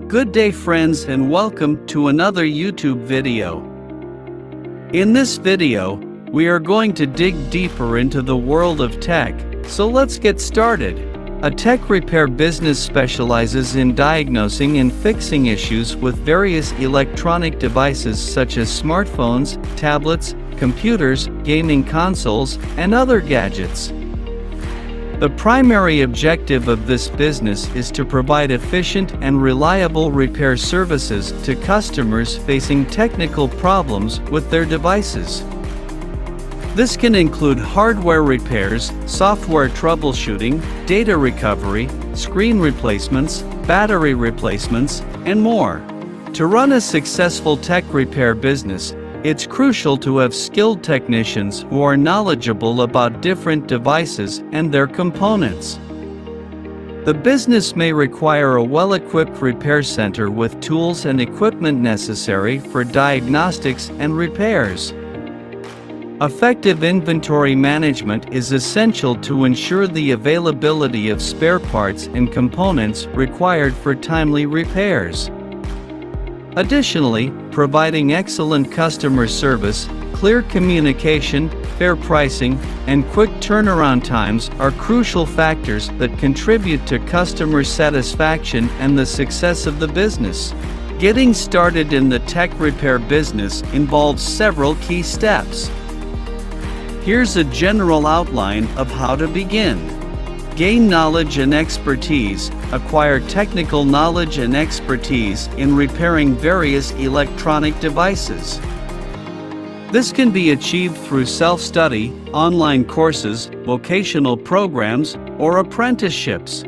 Good day friends, and welcome to another YouTube video. In this video, we are going to dig deeper into the world of tech, so let's get started. A tech repair business specializes in diagnosing and fixing issues with various electronic devices such as smartphones, tablets, computers, gaming consoles, and other gadgets. The primary objective of this business is to provide efficient and reliable repair services to customers facing technical problems with their devices. This can include hardware repairs, software troubleshooting, data recovery, screen replacements, battery replacements, and more. To run a successful tech repair business, it's crucial to have skilled technicians who are knowledgeable about different devices and their components. The business may require a well-equipped repair center with tools and equipment necessary for diagnostics and repairs. Effective inventory management is essential to ensure the availability of spare parts and components required for timely repairs. Additionally, providing excellent customer service, clear communication, fair pricing, and quick turnaround times are crucial factors that contribute to customer satisfaction and the success of the business. Getting started in the tech repair business involves several key steps. Here's a general outline of how to begin. Gain knowledge and expertise. Acquire technical knowledge and expertise in repairing various electronic devices. This can be achieved through self-study, online courses, vocational programs, or apprenticeships.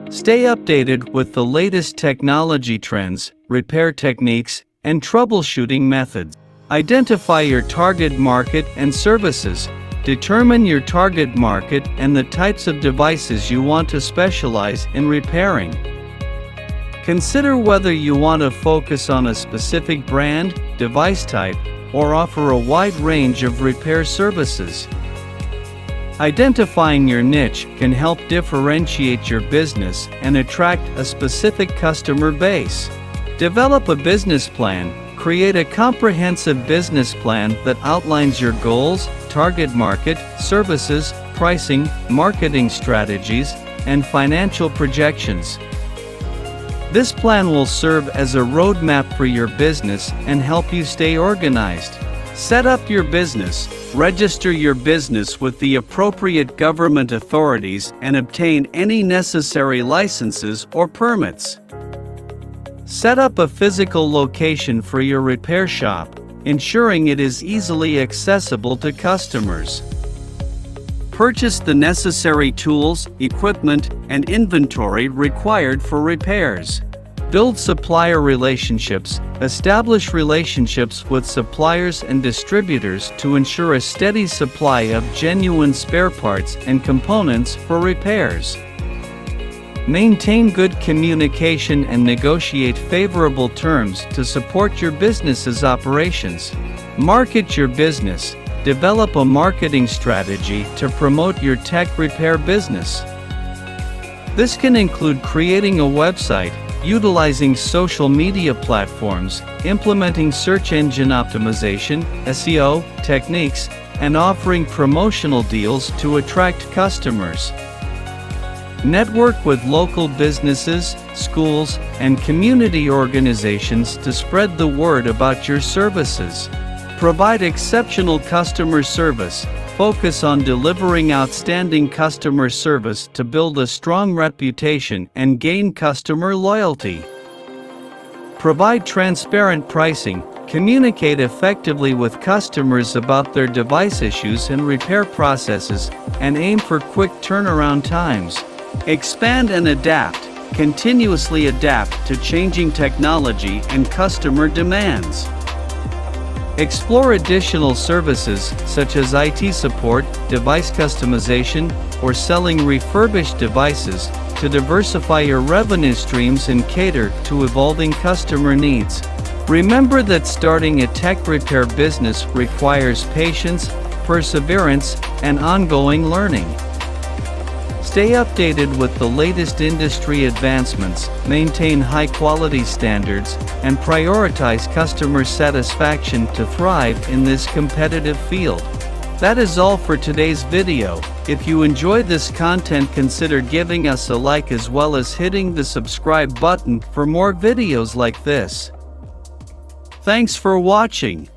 Stay updated with the latest technology trends, repair techniques, and troubleshooting methods. Identify your target market and services. Determine your target market and the types of devices you want to specialize in repairing. Consider whether you want to focus on a specific brand, device type, or offer a wide range of repair services. Identifying your niche can help differentiate your business and attract a specific customer base. Develop a business plan. Create a comprehensive business plan that outlines your goals, target market, services, pricing, marketing strategies, and financial projections. This plan will serve as a roadmap for your business and help you stay organized. Set up your business, register your business with the appropriate government authorities, and obtain any necessary licenses or permits. Set up a physical location for your repair shop, ensuring it is easily accessible to customers. Purchase the necessary tools, equipment, and inventory required for repairs. Build supplier relationships. Establish relationships with suppliers and distributors to ensure a steady supply of genuine spare parts and components for repairs. Maintain good communication and negotiate favorable terms to support your business's operations. Market your business. Develop a marketing strategy to promote your tech repair business. This can include creating a website, utilizing social media platforms, implementing search engine optimization, SEO, techniques, and offering promotional deals to attract customers. Network with local businesses, schools, and community organizations to spread the word about your services. Provide exceptional customer service. Focus on delivering outstanding customer service to build a strong reputation and gain customer loyalty. Provide transparent pricing. Communicate effectively with customers about their device issues and repair processes, and aim for quick turnaround times. Expand and adapt. Continuously adapt to changing technology and customer demands. Explore additional services such as IT support, device customization, or selling refurbished devices to diversify your revenue streams and cater to evolving customer needs. Remember that starting a tech repair business requires patience, perseverance, and ongoing learning. Stay updated with the latest industry advancements, maintain high-quality standards, and prioritize customer satisfaction to thrive in this competitive field. That is all for today's video. If you enjoyed this content, consider giving us a like as well as hitting the subscribe button for more videos like this. Thanks for watching.